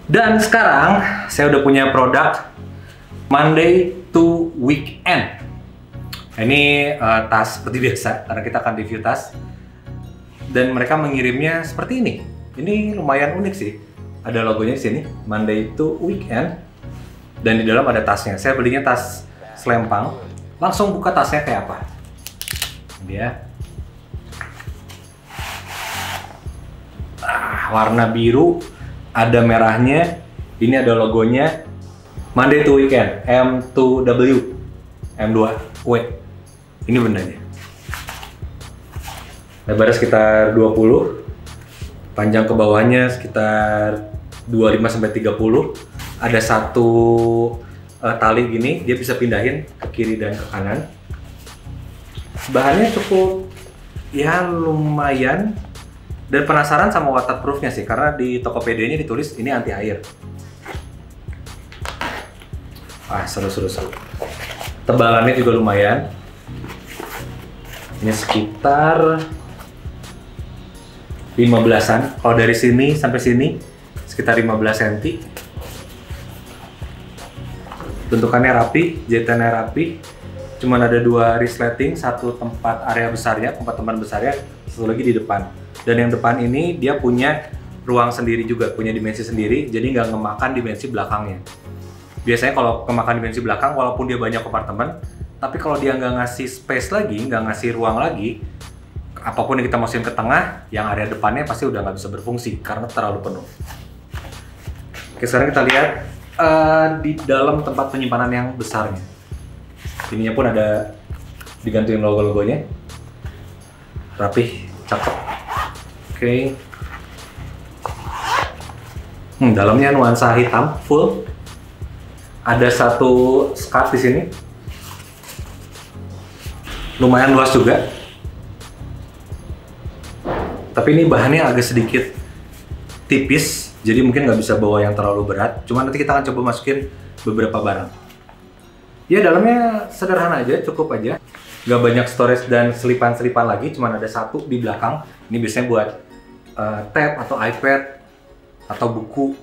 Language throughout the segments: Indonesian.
Dan sekarang saya udah punya produk Monday to Weekend. Ini tas seperti biasa karena kita akan review tas. Dan mereka mengirimnya seperti ini. Ini lumayan unik sih. Ada logonya di sini, Monday to Weekend. Dan di dalam ada tasnya. Saya belinya tas selempang. Langsung buka tasnya kayak apa. Dia warna biru, ada merahnya, ini ada logonya Monday to Weekend, M2W, M2W. Ini bendanya. Lebarnya sekitar 20, panjang ke bawahnya sekitar 25-30. Ada satu tali gini, dia bisa pindahin ke kiri dan ke kanan. Bahannya cukup ya lumayan. Dan penasaran sama waterproofnya sih, karena di Tokopedia-nya ditulis ini anti air. Seru. Tebalannya juga lumayan. Ini sekitar 15-an. Kalau dari sini sampai sini sekitar 15 cm. Bentukannya rapi, jahitannya rapi. Cuman ada dua resleting, satu tempat area besarnya, kompartemen besarnya, satu lagi di depan. Dan yang depan ini dia punya ruang sendiri juga, punya dimensi sendiri, jadi nggak ngemakan dimensi belakangnya. Biasanya kalau kemakan dimensi belakang, walaupun dia banyak kompartemen, tapi kalau dia nggak ngasih space lagi, nggak ngasih ruang lagi, apapun yang kita masukin ke tengah, yang area depannya pasti udah nggak bisa berfungsi karena terlalu penuh. Oke, sekarang kita lihat di dalam tempat penyimpanan yang besarnya. Ininya pun ada digantuin logo-logonya, rapih, cakep. Oke. Dalamnya nuansa hitam full. Ada satu skat di sini. Lumayan luas juga. Tapi ini bahannya agak sedikit tipis, jadi mungkin nggak bisa bawa yang terlalu berat. Cuma nanti kita akan coba masukin beberapa barang. Ya dalamnya sederhana aja, cukup aja. Nggak banyak storage dan selipan-selipan lagi, cuma ada satu di belakang. Ini biasanya buat tab atau iPad atau buku.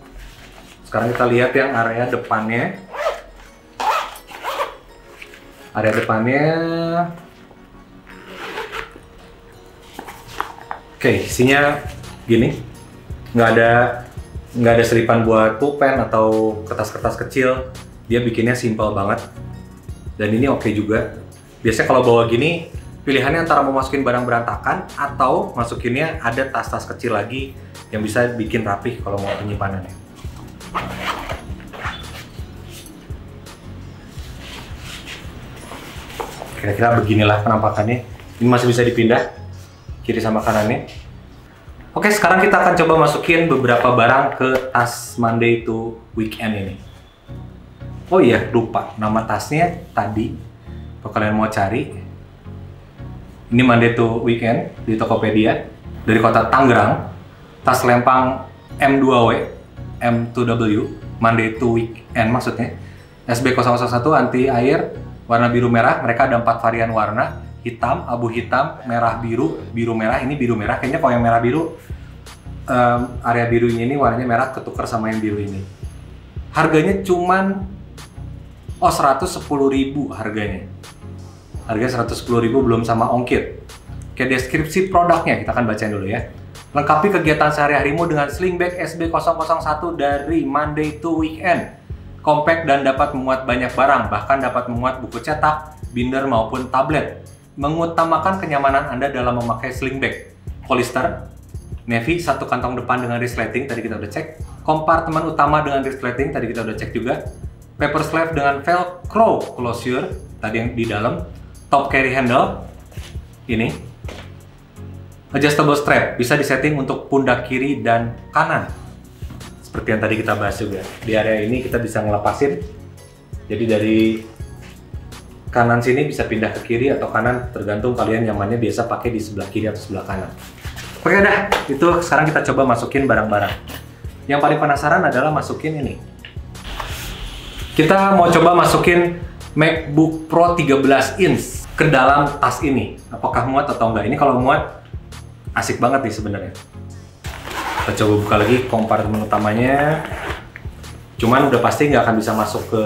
Sekarang kita lihat yang area depannya. Area depannya, oke, isinya gini. Nggak ada selipan buat pulpen atau kertas-kertas kecil. Dia bikinnya simple banget. Dan ini oke juga. Biasanya kalau bawa gini, pilihannya antara mau masukin barang berantakan atau masukinnya ada tas-tas kecil lagi yang bisa bikin rapih kalau mau penyimpanannya. Kira-kira beginilah penampakannya. Ini masih bisa dipindah kiri sama kanannya. Oke, sekarang kita akan coba masukin beberapa barang ke tas Monday to Weekend ini. Oh iya, lupa nama tasnya tadi. Kalau kalian mau cari, ini Monday to Weekend di Tokopedia dari kota Tangerang. Tas lempang M2W, M2W, Monday to Weekend maksudnya. SB001 anti air, warna biru merah. Mereka ada 4 varian warna: hitam, abu hitam, merah biru, biru merah. Ini biru merah. Kayaknya kalau yang merah biru, area birunya ini warnanya merah ketukar sama yang biru ini. Harganya cuman 110.000 harganya. Harganya 110.000 belum sama ongkir. Oke, deskripsi produknya kita akan bacain dulu ya. Lengkapi kegiatan sehari-harimu dengan sling bag SB001 dari Monday to Weekend. Compact dan dapat memuat banyak barang, bahkan dapat memuat buku cetak, binder maupun tablet. Mengutamakan kenyamanan Anda dalam memakai sling bag. Polyester, navy, satu kantong depan dengan resleting, tadi kita udah cek. Kompartemen utama dengan resleting, tadi kita udah cek juga. Paper sleeve dengan velcro closure, tadi yang di dalam. Top carry handle, ini. Adjustable strap, bisa disetting untuk pundak kiri dan kanan. Seperti yang tadi kita bahas juga. Di area ini kita bisa ngelepasin. Jadi dari kanan sini bisa pindah ke kiri atau kanan, tergantung kalian nyamannya biasa pakai di sebelah kiri atau sebelah kanan. Oke dah, itu sekarang kita coba masukin barang-barang. Yang paling penasaran adalah masukin ini. Kita mau coba masukin MacBook Pro 13 inch ke dalam tas ini. Apakah muat atau enggak? Ini kalau muat, asik banget nih sebenarnya. Kita coba buka lagi kompartemen utamanya. Cuman udah pasti nggak akan bisa masuk ke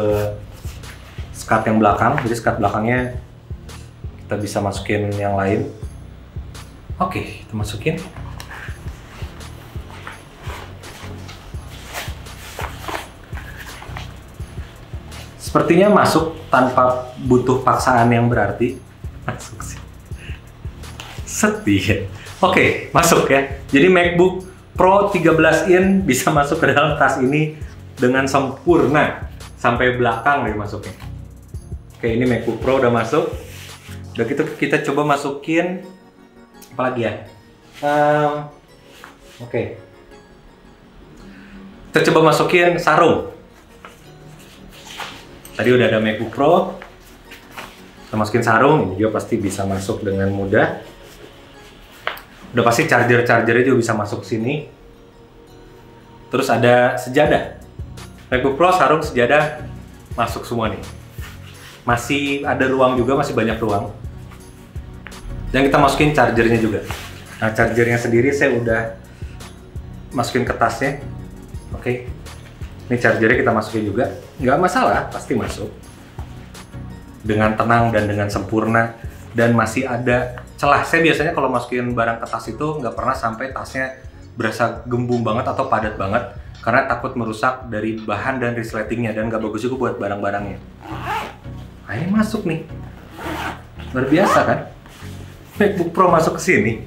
skat yang belakang, jadi skat belakangnya kita bisa masukin yang lain. Oke, kita masukin. Sepertinya masuk tanpa butuh paksaan yang berarti. Masuk sih. Setia. Oke, masuk ya. Jadi MacBook Pro 13 in bisa masuk ke dalam tas ini dengan sempurna. Sampai belakang deh masuknya. Oke, ini MacBook Pro udah masuk. Udah gitu kita coba masukin apa lagi ya? Oke. Kita coba masukin sarung. Tadi udah ada MacBook Pro. Kita masukin sarung, ini juga pasti bisa masuk dengan mudah. Udah pasti charger-chargernya juga bisa masuk sini. Terus ada sejadah. MacBook Pro, sarung, sejadah masuk semua nih. Masih ada ruang juga, masih banyak ruang. Dan kita masukin chargernya juga. Nah, chargernya sendiri saya udah masukin ke tasnya. Oke. Ini chargernya kita masukin juga. Nggak masalah, pasti masuk. Dengan tenang dan dengan sempurna. Dan masih ada celah. Saya biasanya kalau masukin barang ke tas itu nggak pernah sampai tasnya berasa gembung banget atau padat banget. Karena takut merusak dari bahan dan resletingnya. Dan nggak bagus juga buat barang-barangnya. Nah, ini masuk nih. Luar biasa kan? MacBook Pro masuk ke sini.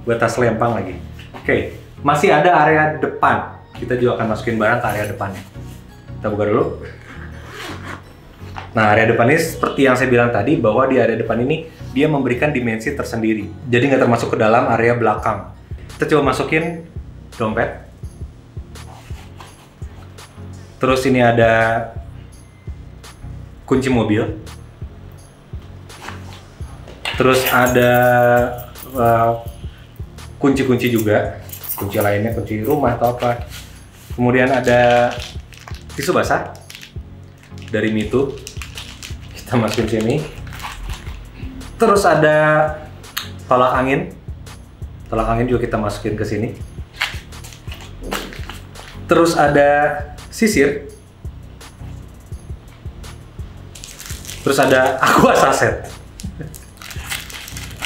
Buat tas lempang lagi. Oke, masih ada area depan. Kita juga akan masukin barang ke area depannya. Kita buka dulu. Nah, area depan ini seperti yang saya bilang tadi, bahwa di area depan ini dia memberikan dimensi tersendiri. Jadi nggak termasuk ke dalam area belakang. Kita coba masukin dompet. Terus ini ada kunci mobil. Terus ada kunci-kunci juga. Kunci lainnya, kunci rumah atau apa. Kemudian ada tisu basah dari Mitu. Kita masukin sini. Terus ada tolak angin. Tolak angin juga kita masukin ke sini. Terus ada sisir. Terus ada aqua saset.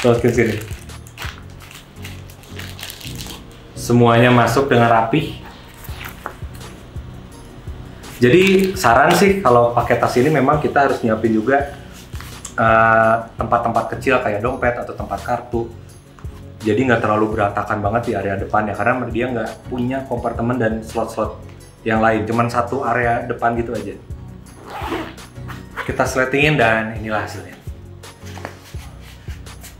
Masukin sini. Semuanya masuk dengan rapi. Jadi saran sih kalau pakai tas ini memang kita harus nyiapin juga tempat-tempat kecil kayak dompet atau tempat kartu. Jadi nggak terlalu berantakan banget di area depannya karena dia nggak punya kompartemen dan slot-slot yang lain. Cuman satu area depan gitu aja. Kita sletingin dan inilah hasilnya.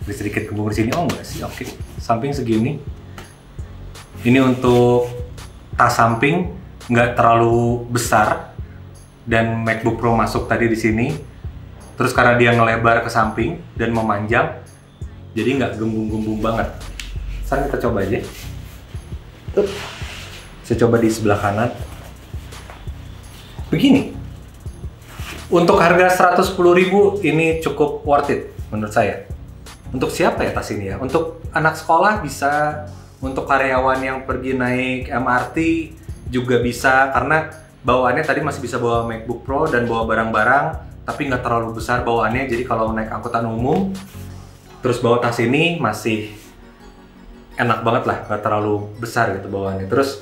Sedikit keburu sini, oh enggak sih, oke. Samping segini. Ini untuk tas samping nggak terlalu besar dan MacBook Pro masuk tadi di sini. Terus karena dia ngelebar ke samping dan memanjang, jadi nggak gembung-gembung banget. Sekarang kita coba aja. Saya coba di sebelah kanan. Begini. Untuk harga 110.000 ini cukup worth it menurut saya. Untuk siapa ya tas ini ya? Untuk anak sekolah bisa, untuk karyawan yang pergi naik MRT juga bisa, karena bawaannya tadi masih bisa bawa MacBook Pro dan bawa barang-barang, tapi nggak terlalu besar bawaannya. Jadi kalau naik angkutan umum, terus bawa tas ini masih enak banget lah, nggak terlalu besar gitu bawaannya. Terus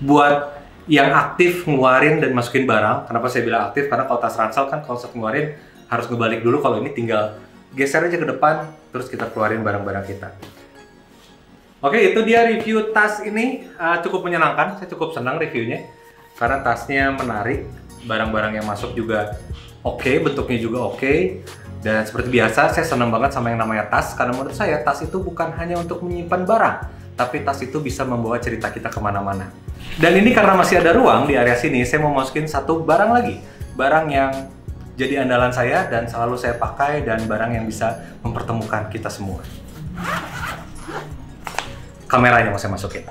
buat yang aktif ngeluarin dan masukin barang, kenapa saya bilang aktif? Karena kalau tas ransel kan kalau saya ngeluarin harus ngebalik dulu, kalau ini tinggal geser aja ke depan, terus kita keluarin barang-barang kita. Oke, itu dia review tas ini. Cukup menyenangkan, saya cukup senang reviewnya. Karena tasnya menarik, barang-barang yang masuk juga oke, bentuknya juga oke. Dan seperti biasa, saya senang banget sama yang namanya tas. Karena menurut saya, tas itu bukan hanya untuk menyimpan barang, tapi tas itu bisa membawa cerita kita kemana-mana. Dan ini karena masih ada ruang di area sini, saya mau masukin satu barang lagi. Barang yang jadi andalan saya dan selalu saya pakai, dan barang yang bisa mempertemukan kita semua. Kameranya mau saya masukin.